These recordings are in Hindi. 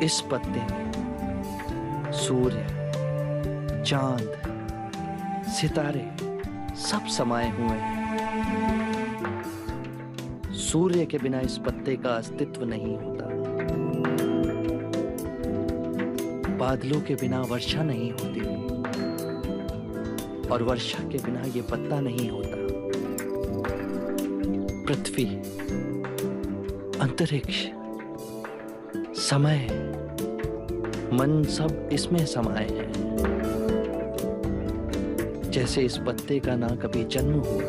इस पत्ते में सूर्य, चांद, सितारे सब समाये हुए हैं। सूर्य के बिना इस पत्ते का अस्तित्व नहीं होता, बादलों के बिना वर्षा नहीं होती और वर्षा के बिना ये पत्ता नहीं होता। पृथ्वी, अंतरिक्ष, समय, मन सब इसमें समाये हैं। जैसे इस पत्ते का ना कभी जन्म हुआ,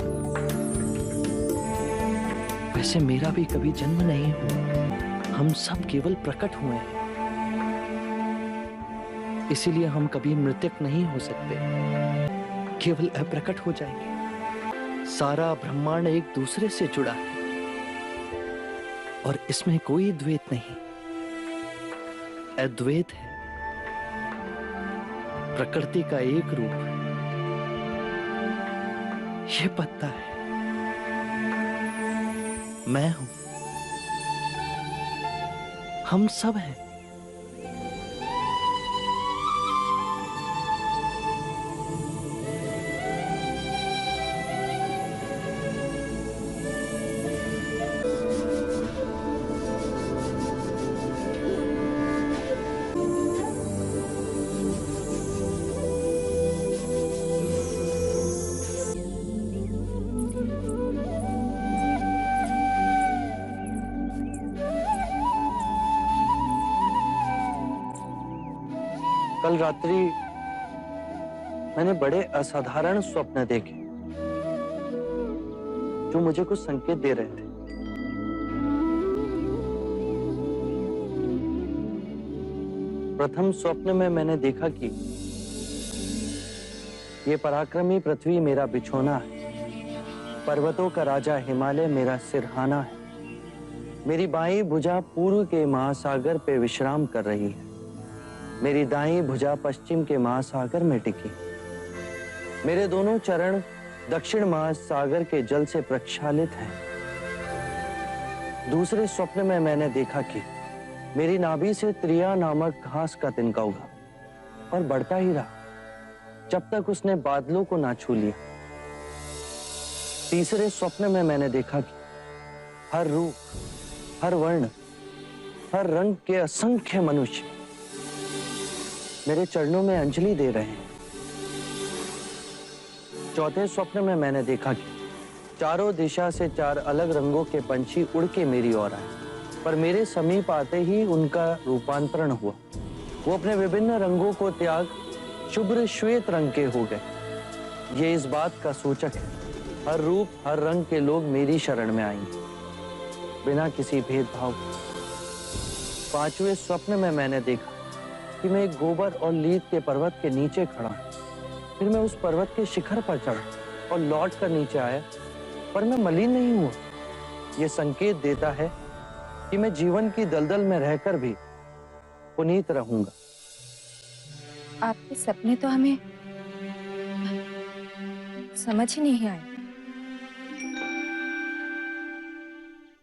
वैसे मेरा भी कभी जन्म नहीं हुआ। हम सब केवल प्रकट हुए हैं, इसीलिए हम कभी मृतक नहीं हो सकते, केवल अप्रकट हो जाएंगे। सारा ब्रह्मांड एक दूसरे से जुड़ा है और इसमें कोई द्वैत नहीं, अद्वैत है। प्रकृति का एक रूप ये पत्ता है, मैं हूं, हम सब हैं। कल रात्रि मैंने बड़े असाधारण स्वप्न देखे जो मुझे कुछ संकेत दे रहे थे। प्रथम स्वप्न में मैंने देखा कि ये पराक्रमी पृथ्वी मेरा बिछोना है, पर्वतों का राजा हिमालय मेरा सिरहाना है, मेरी बाईं भुजा पूर्व के महासागर पे विश्राम कर रही है, मेरी दाईं भुजा पश्चिम के महासागर में टिकी, मेरे दोनों चरण दक्षिण महासागर के जल से प्रक्षालित हैं। दूसरे स्वप्न में मैंने देखा कि मेरी नाभि से त्रिया नामक घास का तिनका उगा और बढ़ता ही रहा जब तक उसने बादलों को ना छू लिया। तीसरे स्वप्न में मैंने देखा कि हर रूप, हर वर्ण, हर रंग के असंख्य मनुष्य मेरे चरणों में अंजलि दे रहे हैं। चौथे स्वप्न में मैंने देखा कि चारों दिशा से चार अलग रंगों के पंछी उड़ के मेरी ओर आए, पर मेरे समीप आते ही उनका रूपांतरण हुआ। वो अपने विभिन्न रंगों को त्याग शुभ्र श्वेत रंग के हो गए। ये इस बात का सूचक है, हर रूप, हर रंग के लोग मेरी शरण में आएंगे, बिना किसी भेदभाव के। पांचवें स्वप्न में मैंने देखा कि मैं एक गोबर और लीद के पर्वत के नीचे खड़ा हूं। फिर मैं उस पर्वत के शिखर पर चढ़ा और लौट कर नीचे आया, पर मैं मलिन नहीं हुआ। यह संकेत देता है कि मैं जीवन की दलदल में रहकर भी पुनीत रहूंगा। आपके सपने तो हमें समझ ही नहीं आए।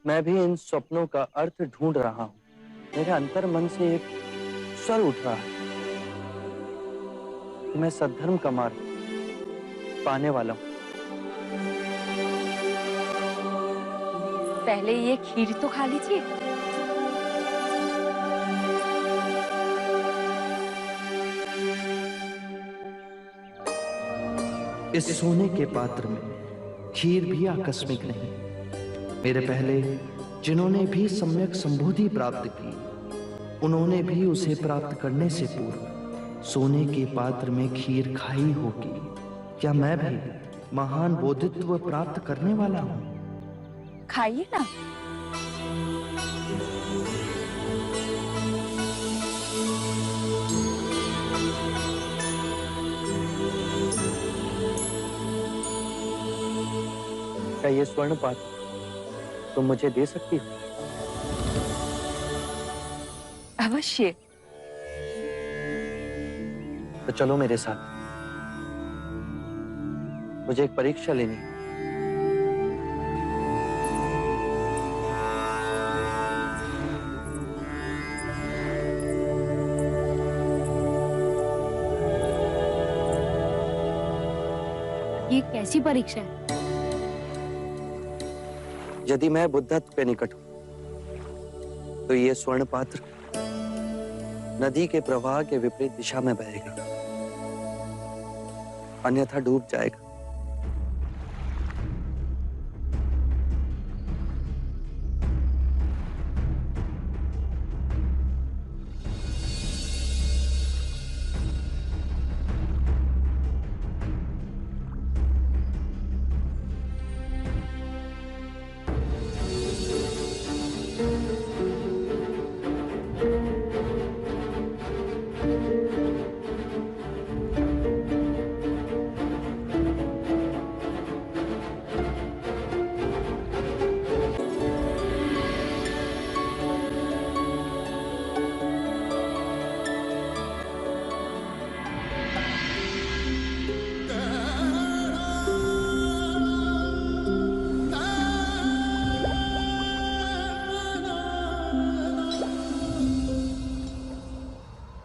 मैं भी इन सपनों का अर्थ ढूंढ रहा हूं। मेरे अंतर मन से एक स्वर उठ रहा है कि मैं सद्धर्म का मार्ग पाने वाला हूं। पहले ये खीर तो खा लीजिए। इस सोने के पात्र में खीर भी आकस्मिक नहीं। मेरे पहले जिन्होंने भी सम्यक संबोधि प्राप्त की, उन्होंने भी उसे प्राप्त करने से पूर्व सोने के पात्र में खीर खाई होगी। क्या मैं भी महान बोधित्व प्राप्त करने वाला हूं? खाइए ना। क्या ये स्वर्ण पात्र तुम मुझे दे सकती हो? अवश्य। तो चलो मेरे साथ, मुझे एक परीक्षा लेनी है। ये कैसी परीक्षा है? यदि मैं बुद्धत्व के निकट हूं तो ये स्वर्ण पात्र नदी के प्रवाह के विपरीत दिशा में बहेगा, अन्यथा डूब जाएगा।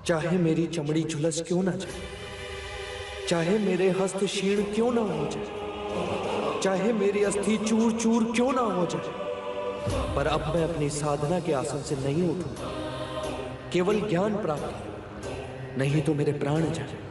चाहे मेरी चमड़ी झुलस क्यों ना जाए, चाहे मेरे हस्त क्षीण क्यों ना हो जाए, चाहे मेरी अस्थि चूर चूर क्यों ना हो जाए, पर अब मैं अपनी साधना के आसन से नहीं उठूंगा। केवल ज्ञान प्राप्त हो, नहीं तो मेरे प्राण जाए।